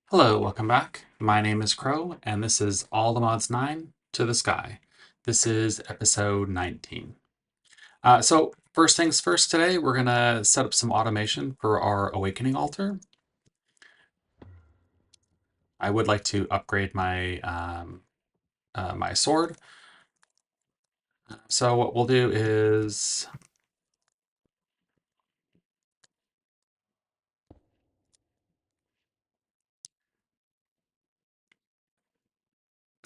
Hello, welcome back. My name is Crow, and this is All the Mods 9 to the Sky. This is episode 19. So first things first today, we're going to set up some automation for our Awakening Altar. I would like to upgrade my, my sword. So what we'll do is...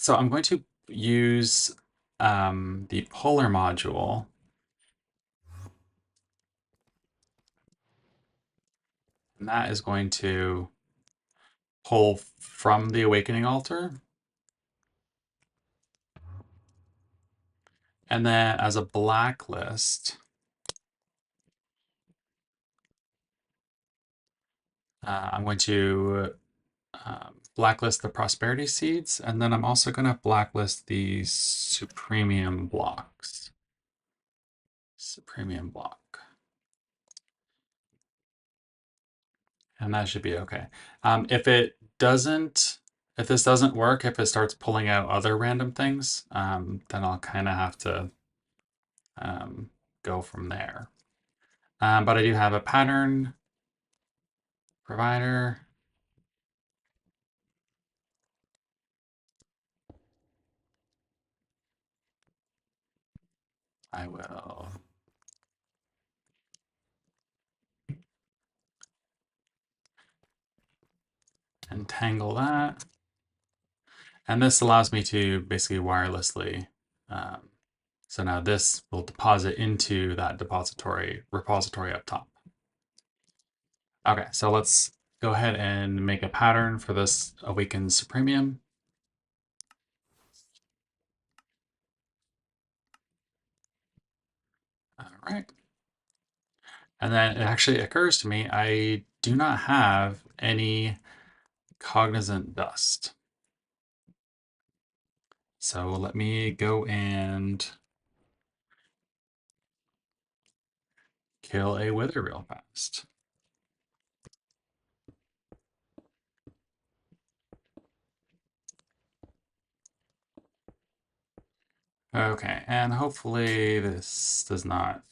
So I'm going to use the polar module. And that is going to pull from the Awakening Altar. And then as a blacklist, I'm going to blacklist the prosperity seeds, and then I'm also going to blacklist the supremium blocks. Supremium block. And that should be okay. If this doesn't work, if it starts pulling out other random things, then I'll kind of have to go from there. But I do have a pattern provider. I will entangle that. And this allows me to basically wirelessly. So now this will deposit into that repository up top. Okay, so let's go ahead and make a pattern for this Awakened Supremium. All right. And then it actually occurs to me, I do not have any cognizant dust. So let me go and kill a wither real fast. Okay, and hopefully this does not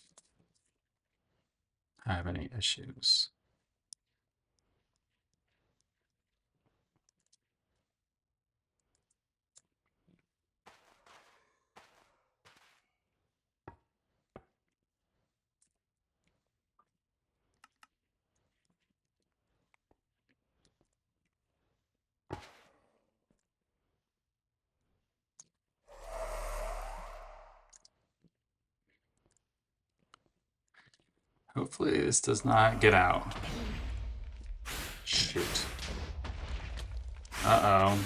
have any issues. Hopefully this does not get out. Shoot. Uh-oh.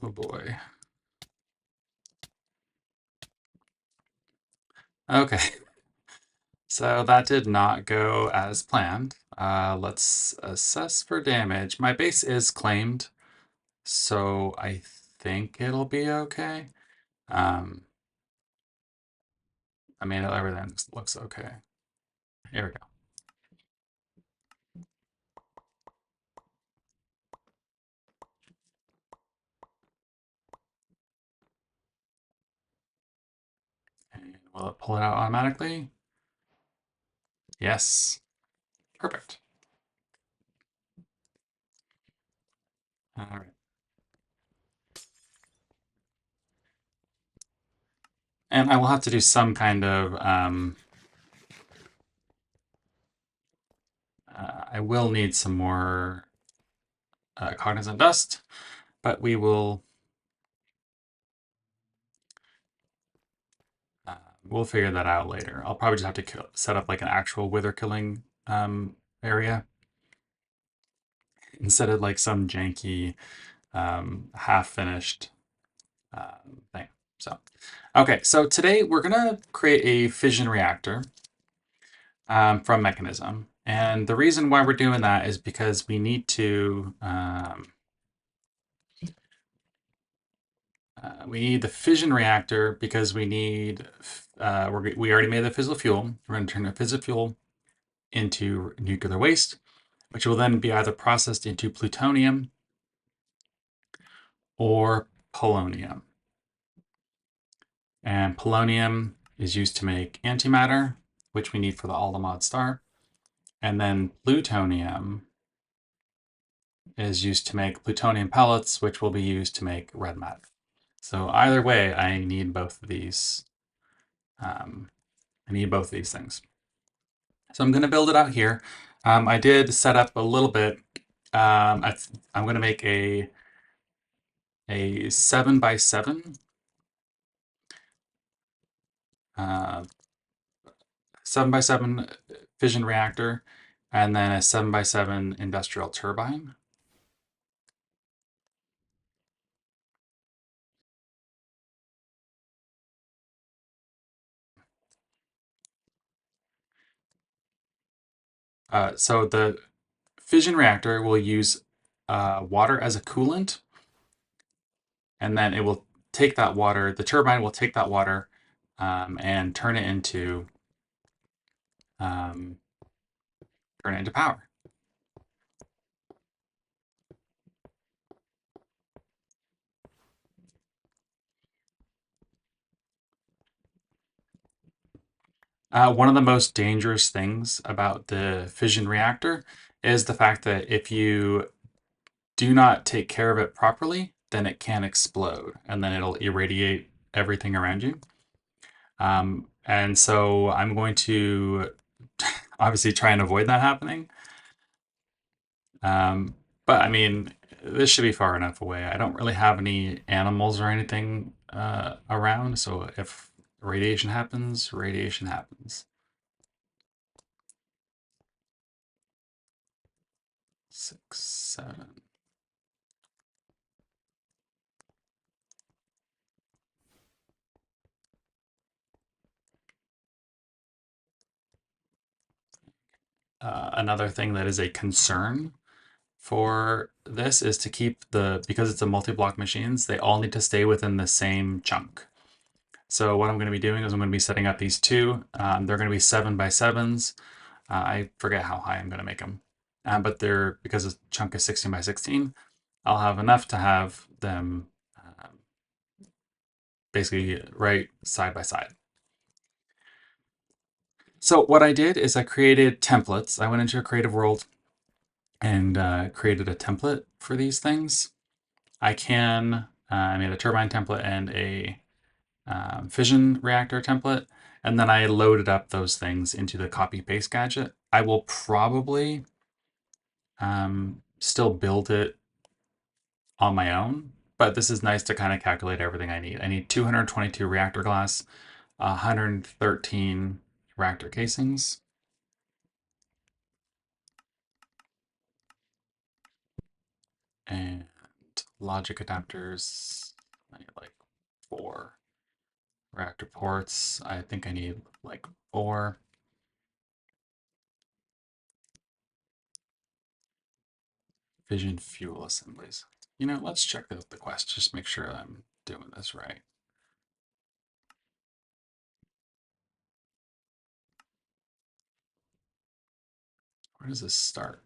Oh boy. Okay. So that did not go as planned. Let's assess for damage. My base is claimed, so I think it'll be okay. Um, I mean, everything looks okay. Here we go. And will it pull it out automatically? Yes. Perfect. All right. And I will have to do some kind of, I will need some more cognizant dust, but we'll figure that out later. I'll probably just have to set up like an actual wither killing area instead of like some janky half finished thing. So, okay, so today we're gonna create a fission reactor from Mechanism. And the reason why we're doing that is because we need to, we need the fission reactor because we need, we already made the fissile fuel. We're going to turn the fissile fuel into nuclear waste, which will then be either processed into plutonium or polonium. And polonium is used to make antimatter, which we need for the Altamont star. And then plutonium is used to make plutonium pellets, which will be used to make red matter. So either way, I need both of these. I need both of these things. So I'm going to build it out here. I did set up a little bit. I'm going to make a 7x7 7x7 fission reactor, and then a 7x7 industrial turbine. So the fission reactor will use water as a coolant, and then it will take that water, the turbine will take that water and turn it into power. One of the most dangerous things about the fission reactor is the fact that if you do not take care of it properly, then it can explode and then it'll irradiate everything around you. And so I'm going to obviously try and avoid that happening. But I mean, this should be far enough away. I don't really have any animals or anything around, so if radiation happens, radiation happens. 6, 7. Another thing that is a concern for this is to keep because it's a multi-block machines, they all need to stay within the same chunk. So what I'm going to be doing is I'm going to be setting up these two. They're going to be 7x7s. I forget how high I'm going to make them. But they're, because the chunk is 16x16, I'll have enough to have them basically right side by side. So what I did is I created templates. I went into a creative world and created a template for these things. I made a turbine template and a fission reactor template, and then I loaded up those things into the copy paste gadget. I will probably still build it on my own, but this is nice to kind of calculate everything I need. I need 222 reactor glass, 113 reactor casings, and logic adapters. I need like 4 reactor ports. I think I need like 4. Fission fuel assemblies. You know, let's check out the quest, just make sure I'm doing this right. Where does this start?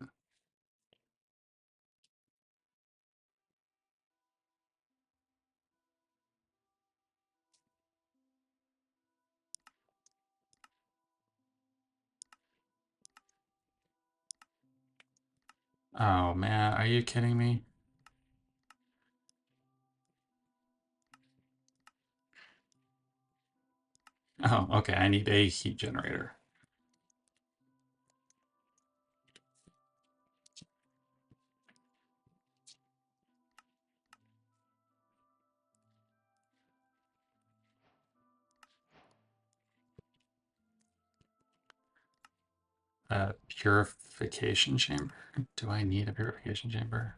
Oh man, are you kidding me? Oh, okay, I need a heat generator. A purification chamber? Do I need a purification chamber?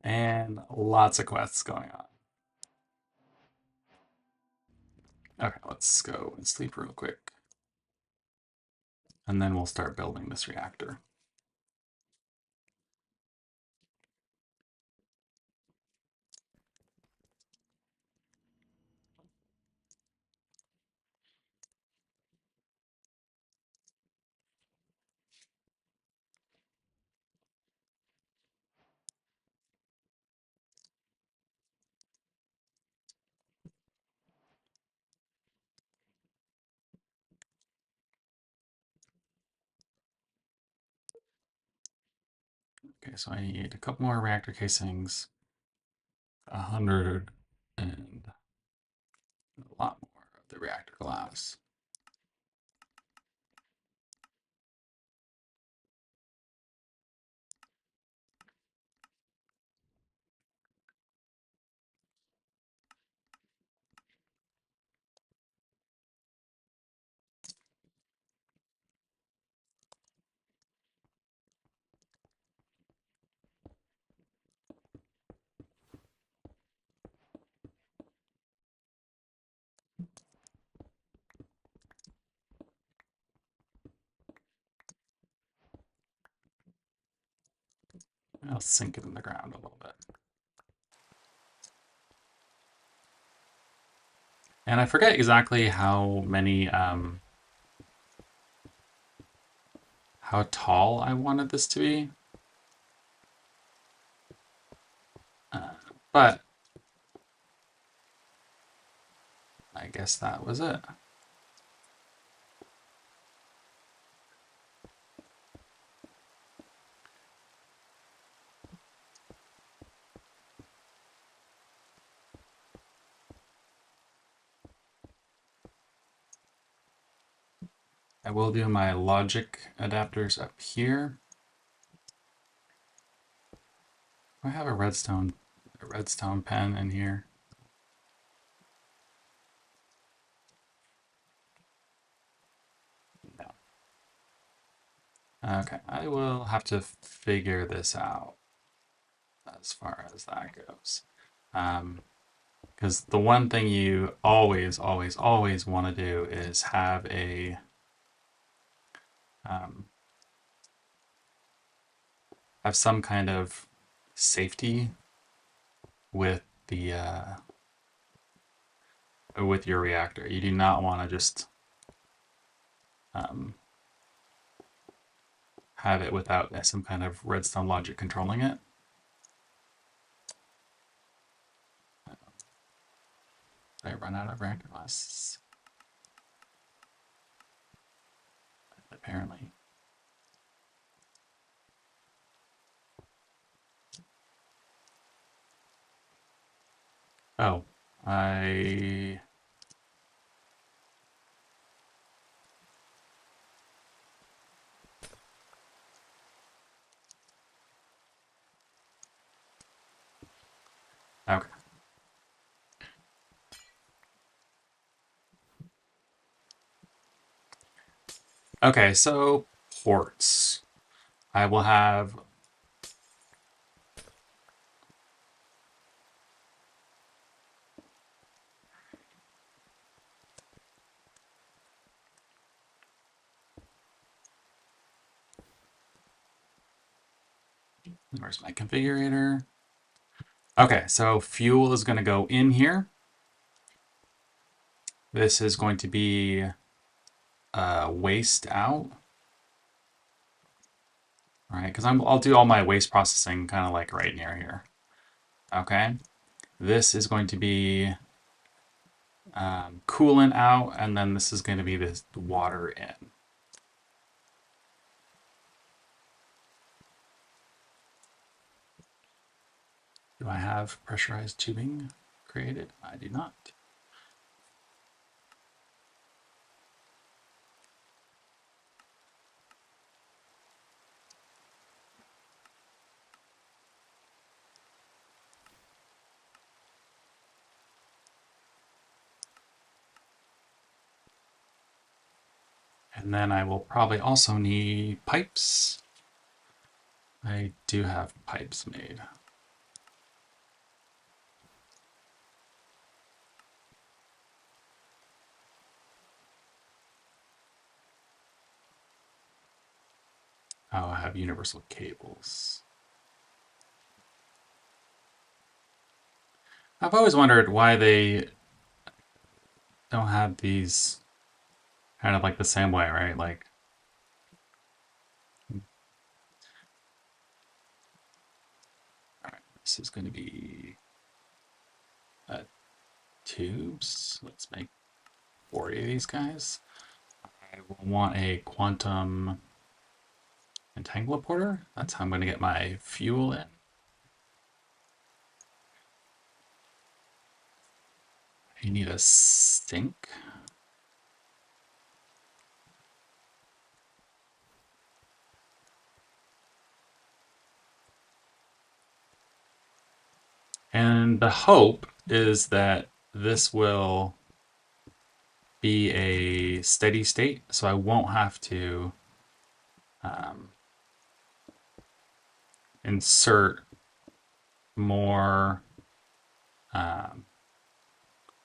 And lots of quests going on. Okay, let's go and sleep real quick. And then we'll start building this reactor. Okay, so I need a couple more reactor casings, 100, and a lot more of the reactor glass. I'll sink it in the ground a little bit. And I forget exactly how many, how tall I wanted this to be. Uh, but I guess that was it. I will do my logic adapters up here. I have a redstone pen in here. No. Okay, I will have to figure this out as far as that goes. Because the one thing you always, always, always want to do is um, have some kind of safety with the with your reactor. You do not want to just um, have it without some kind of redstone logic controlling it. Did I run out of reactor glass? Apparently. Oh, I. Okay. Okay, so ports. I will have. Where's my configurator? Okay, so fuel is going to go in here. This is going to be waste out. All right, because I'll do all my waste processing kind of like right near here. Okay, this is going to be coolant out, and then this is going to be this water in. Do I have pressurized tubing created? I do not. And then I will probably also need pipes. I do have pipes made. Oh, I have universal cables. I've always wondered why they don't have these kind of like the same way, right? Like, all right, this is going to be tubes. Let's make 40 of these guys. I will want a quantum entangler. That's how I'm going to get my fuel in. You need a sink. And the hope is that this will be a steady state, so I won't have to insert more.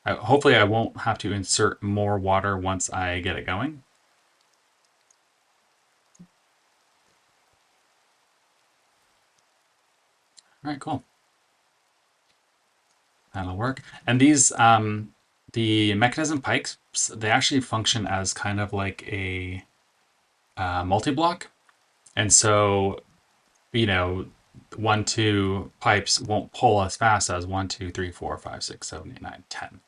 Hopefully, I won't have to insert more water once I get it going. All right, cool. That'll work. And these, the mechanism pipes, they actually function as kind of like a multi-block. And so, you know, 1, 2 pipes won't pull as fast as 1, 2, 3, 4, 5, 6, 7, 8, 9, 10.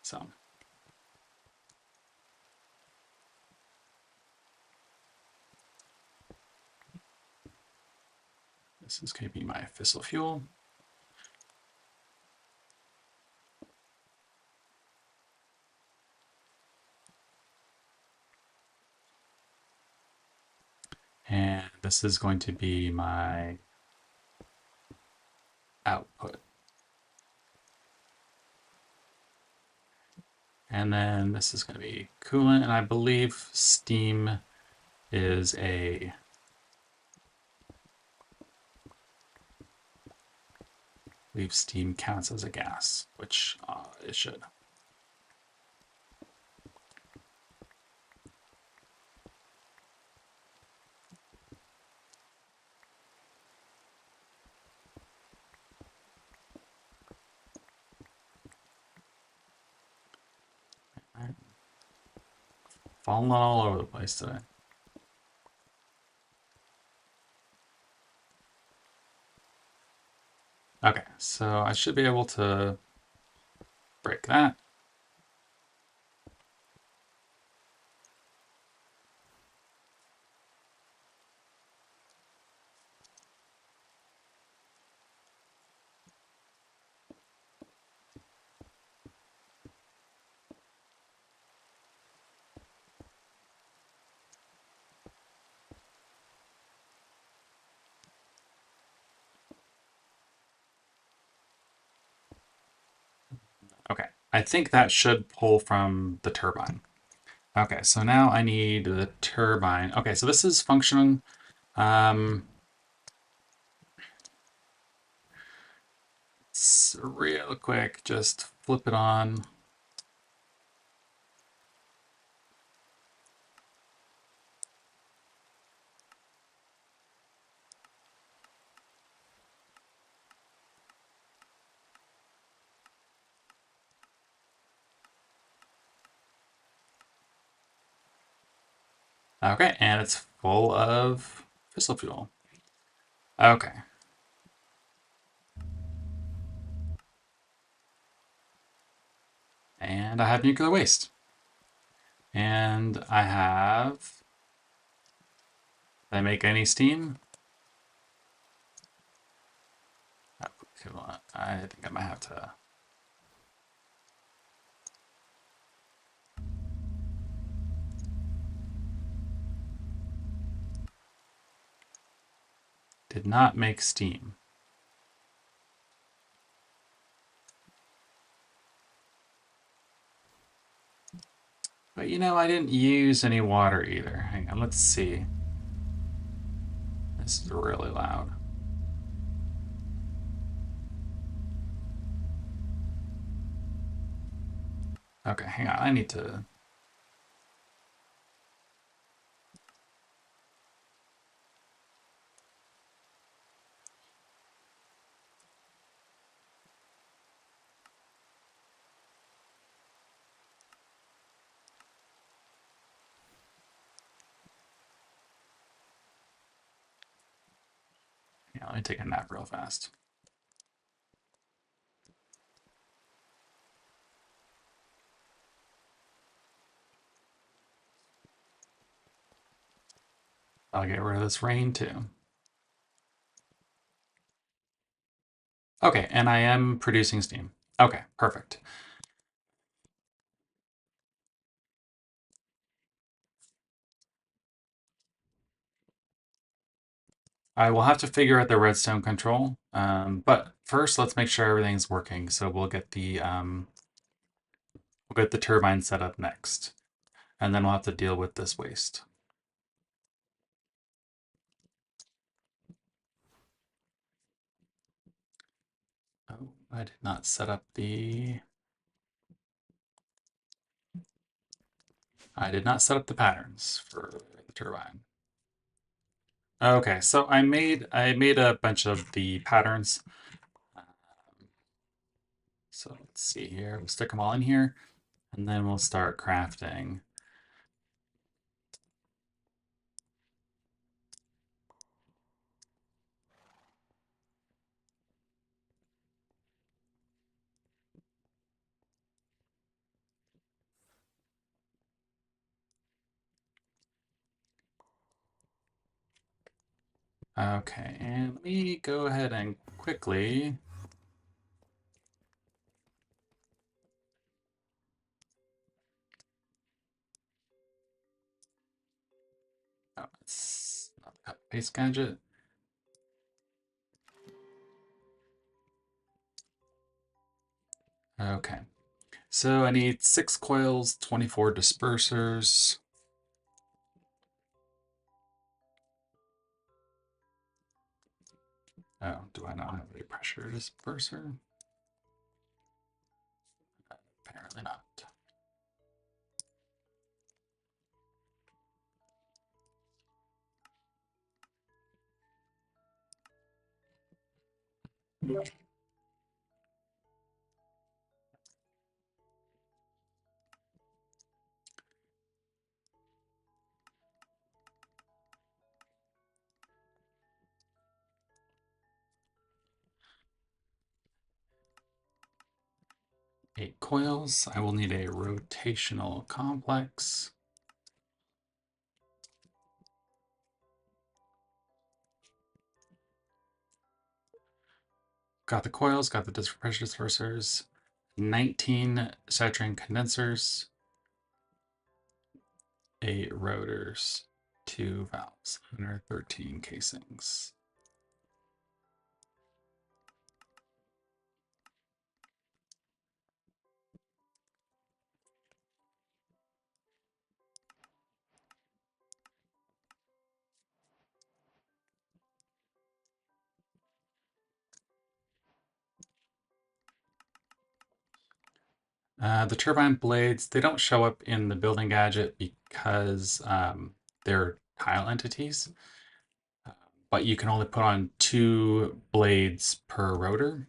So this is going to be my fissile fuel. And this is going to be my output. And then this is going to be coolant, and I believe steam is a steam counts as a gas, which it should. Right. Falling all over the place today. Okay, so I should be able to break that. Okay, I think that should pull from the turbine. Okay, so now I need the turbine. Okay, so this is functioning. Real quick, just flip it on. Okay, and it's full of fissile fuel. Okay. And I have nuclear waste. And I have... Did I make any steam? I think I might have to... Did not make steam. But you know, I didn't use any water either. Hang on, let's see. This is really loud. Okay, hang on, I need to... Yeah, let me take a nap real fast. I'll get rid of this rain too. Okay, and I am producing steam. Okay, perfect. I will have to figure out the redstone control, but first let's make sure everything's working. So we'll get the turbine set up next, and then we'll have to deal with this waste. Oh, I did not set up the... I did not set up the patterns for the turbine. Okay, so I made a bunch of the patterns. So let's see here. We'll stick them all in here, and then we'll start crafting. Okay, and let me go ahead and quickly... Oh, it's not the cut paste gadget. Okay, so I need 6 coils, 24 dispersers. Oh, do I not have a pressure disperser? Apparently not. Okay. 8 coils. I will need a rotational complex. Got the coils, got the pressure dispersers, 19 saturating condensers, 8 rotors, 2 valves, 113 casings. The turbine blades, they don't show up in the building gadget because they're tile entities, but you can only put on 2 blades per rotor.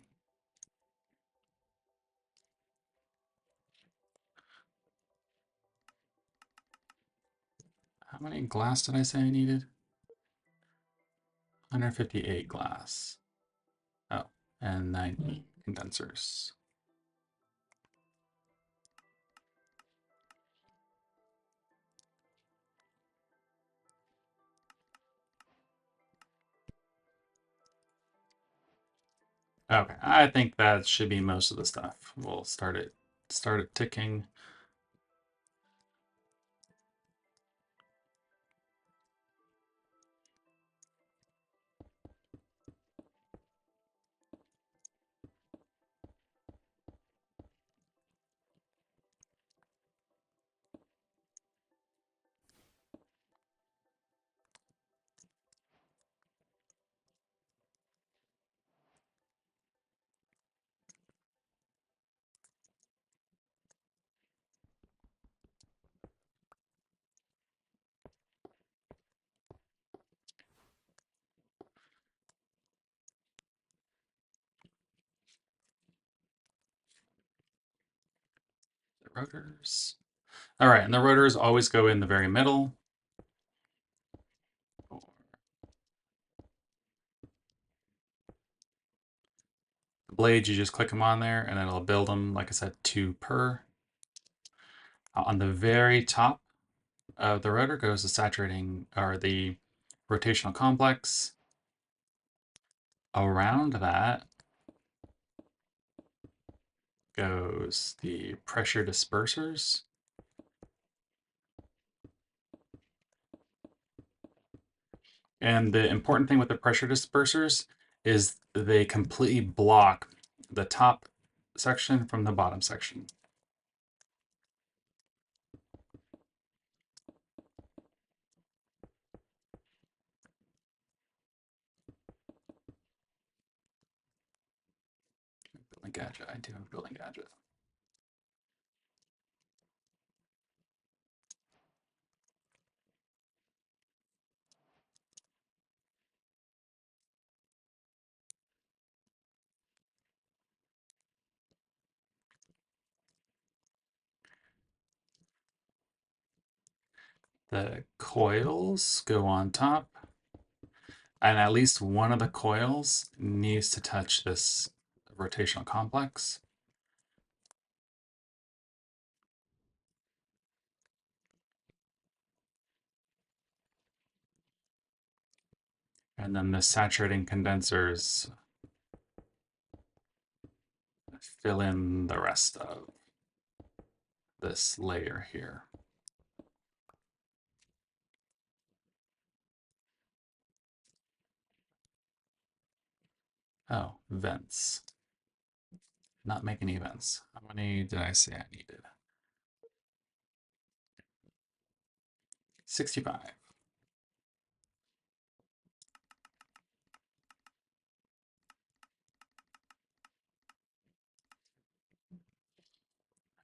How many glass did I say I needed? 158 glass. Oh, and 9 condensers. Okay, I think that should be most of the stuff. We'll start it ticking. The rotors. All right, and the rotors always go in the very middle. The blades, you just click them on there and it'll build them, like I said, 2 per. On the very top of the rotor goes the saturating, or the rotational complex. Around that goes the pressure dispersers. And the important thing with the pressure dispersers is they completely block the top section from the bottom section. Building gadget, I do have a building gadget. The coils go on top, and at least one of the coils needs to touch this rotational complex. And then the saturating condensers fill in the rest of this layer here. Oh, vents. Not make any vents. How many did I say I needed? 65.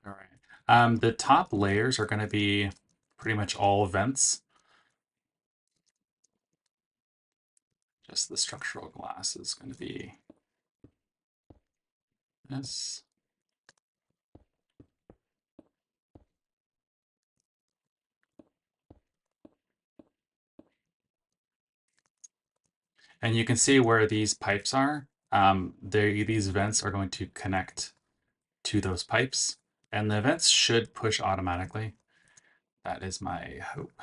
All right. The top layers are going to be pretty much all vents. Just the structural glass is going to be this. And you can see where these pipes are. These vents are going to connect to those pipes, and the vents should push automatically. That is my hope.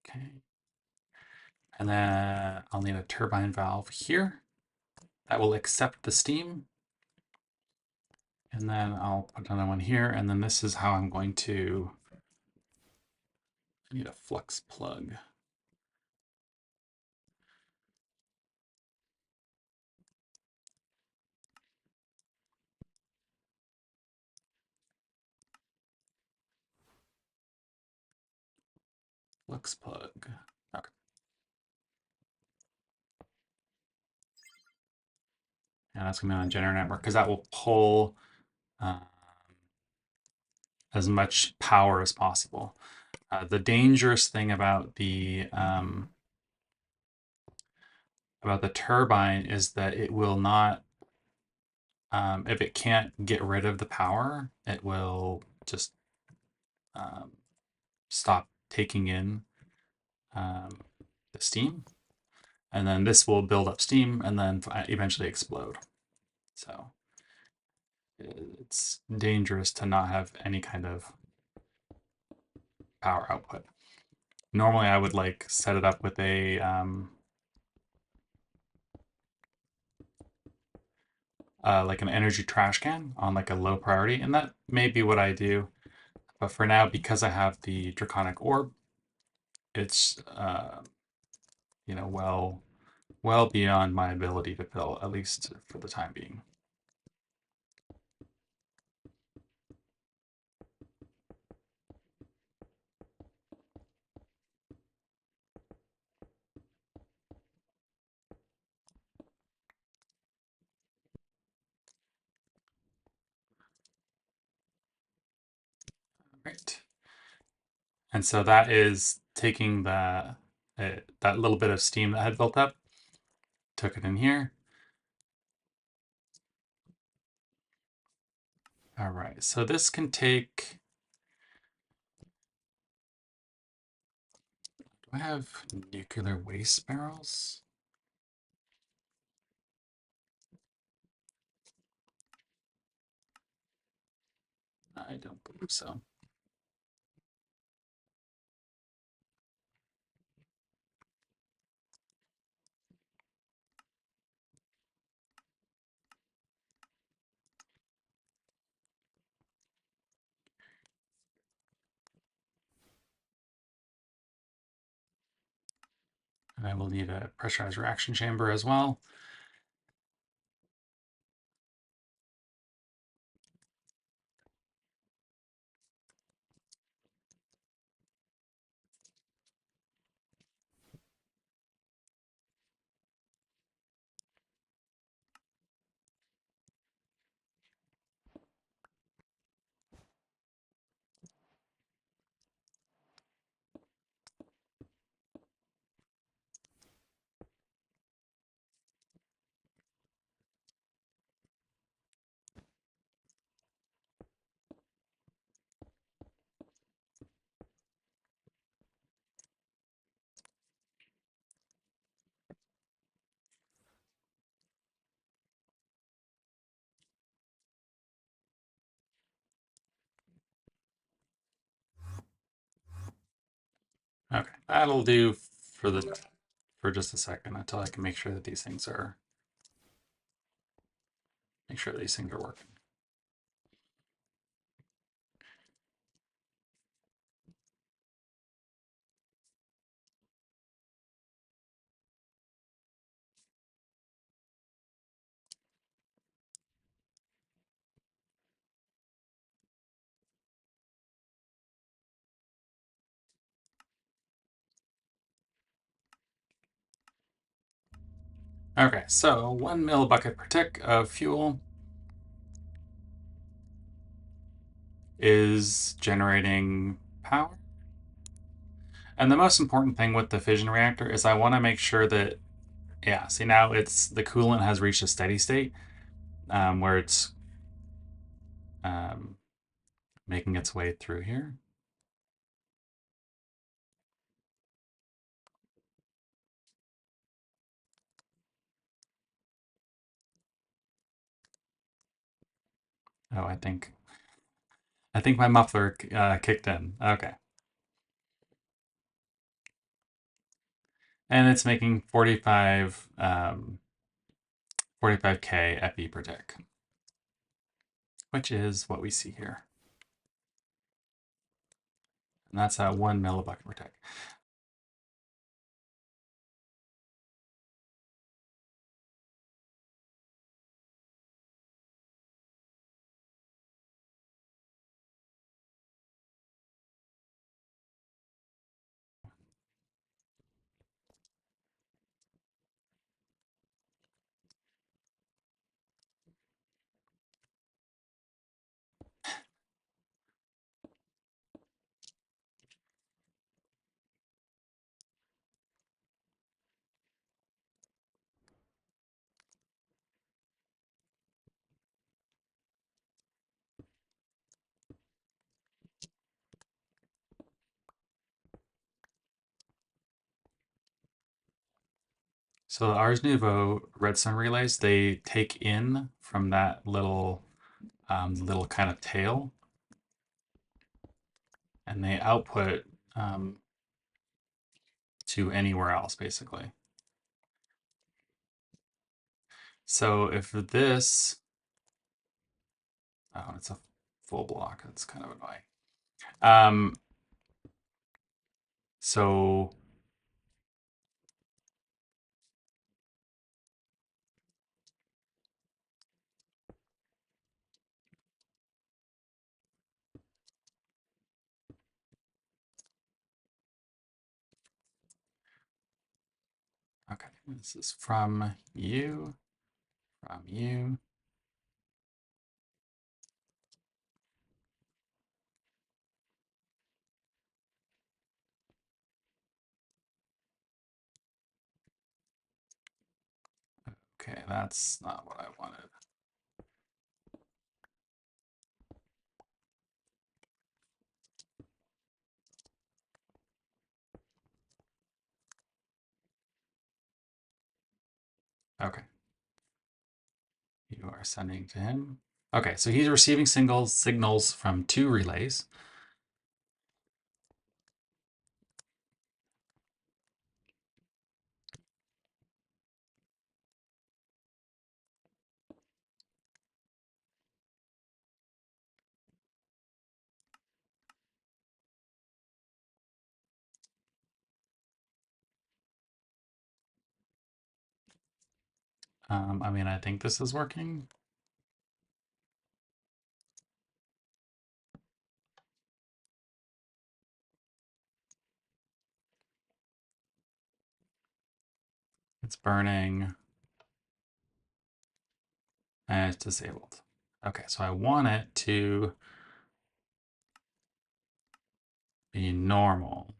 Okay. And then I'll need a turbine valve here that will accept the steam. And then I'll put another one here. And then this is how I'm going to, I need a flux plug. Flux plug. Okay. And that's going to be on generator network because that will pull as much power as possible. The dangerous thing about the turbine is that it will not If it can't get rid of the power, it will just um, stop taking in um, the steam, and then this will build up steam and then eventually explode. So it's dangerous to not have any kind of power output. Normally, I would like set it up with a like an energy trash can on like a low priority, and that may be what I do. But for now, because I have the draconic orb, it's you know, well beyond my ability to fill, at least for the time being. Right. And so that is taking that little bit of steam that had built up, took it in here. All right, so this can take. Do I have nuclear waste barrels? I don't believe so. And I will need a pressurized reaction chamber as well. Okay, that'll do for just a second until I can make sure that these things are working. Okay, so 1 millibucket per tick of fuel is generating power. And the most important thing with the fission reactor is I want to make sure that, yeah, see now it's the coolant has reached a steady state where it's um, making its way through here. Oh, I think my muffler kicked in. Okay. And it's making 45k epi per tick, which is what we see here. And that's 1 millibucket per tick. So the Ars Nouveau redstone relays, they take in from that little kind of tail, and they output um, to anywhere else, basically. So if this, oh, it's a full block. That's kind of annoying. So okay, this is from you, from you. Okay, that's not what I wanted. Okay. You are sending to him. Okay, so he's receiving signals from 2 relays. I mean, I think this is working. It's burning, and it's disabled. Okay, so I want it to be normal.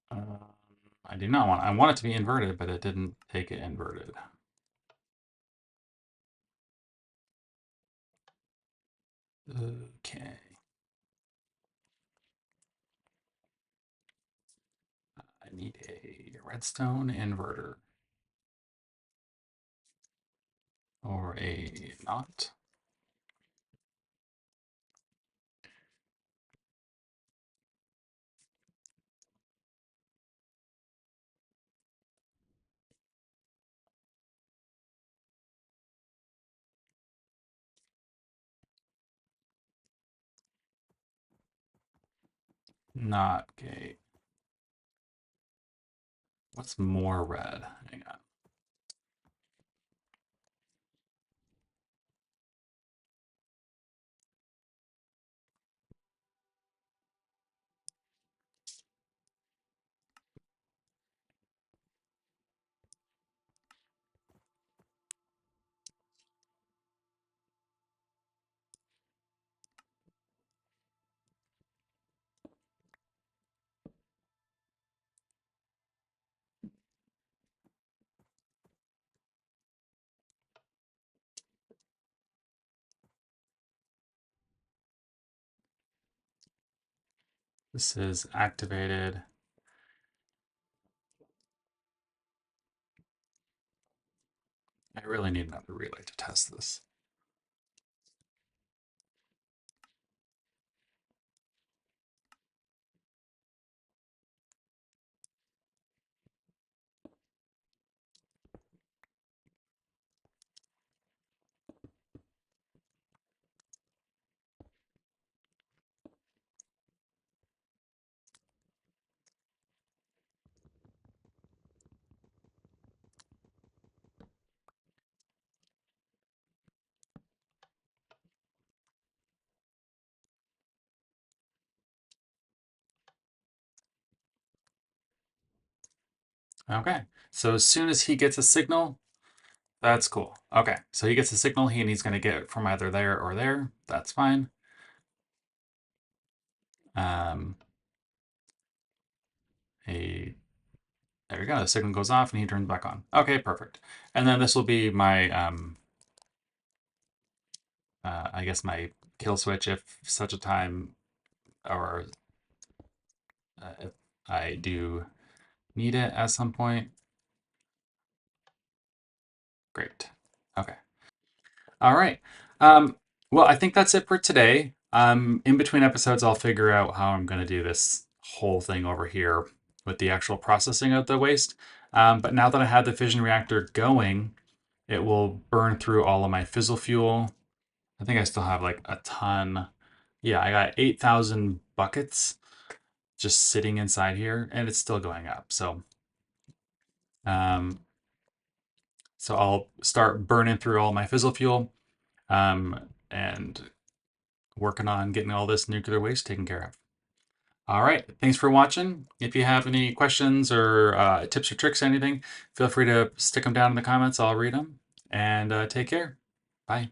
Um, I do not want. I want it to be inverted, but it didn't take it inverted. Okay. I need a redstone inverter or a not. Not gate. What's more red? Hang on. This is activated. I really need another relay to test this. Okay, so as soon as he gets a signal, that's cool. Okay, so he gets a signal and he's going to get it from either there or there. That's fine. Um, there we go. The signal goes off and he turns back on. Okay, perfect. And then this will be my, I guess my kill switch if such a time, or if I do need it at some point. Great. Okay. All right. Well, I think that's it for today. In between episodes, I'll figure out how I'm going to do this whole thing over here with the actual processing of the waste. But now that I have the fission reactor going, it will burn through all of my fissile fuel. I think I still have like a ton. Yeah, I got 8,000 buckets just sitting inside here, and it's still going up. Um, so I'll start burning through all my fissile fuel and working on getting all this nuclear waste taken care of. All right, thanks for watching. If you have any questions or tips or tricks, anything, feel free to stick them down in the comments. I'll read them. And take care. Bye.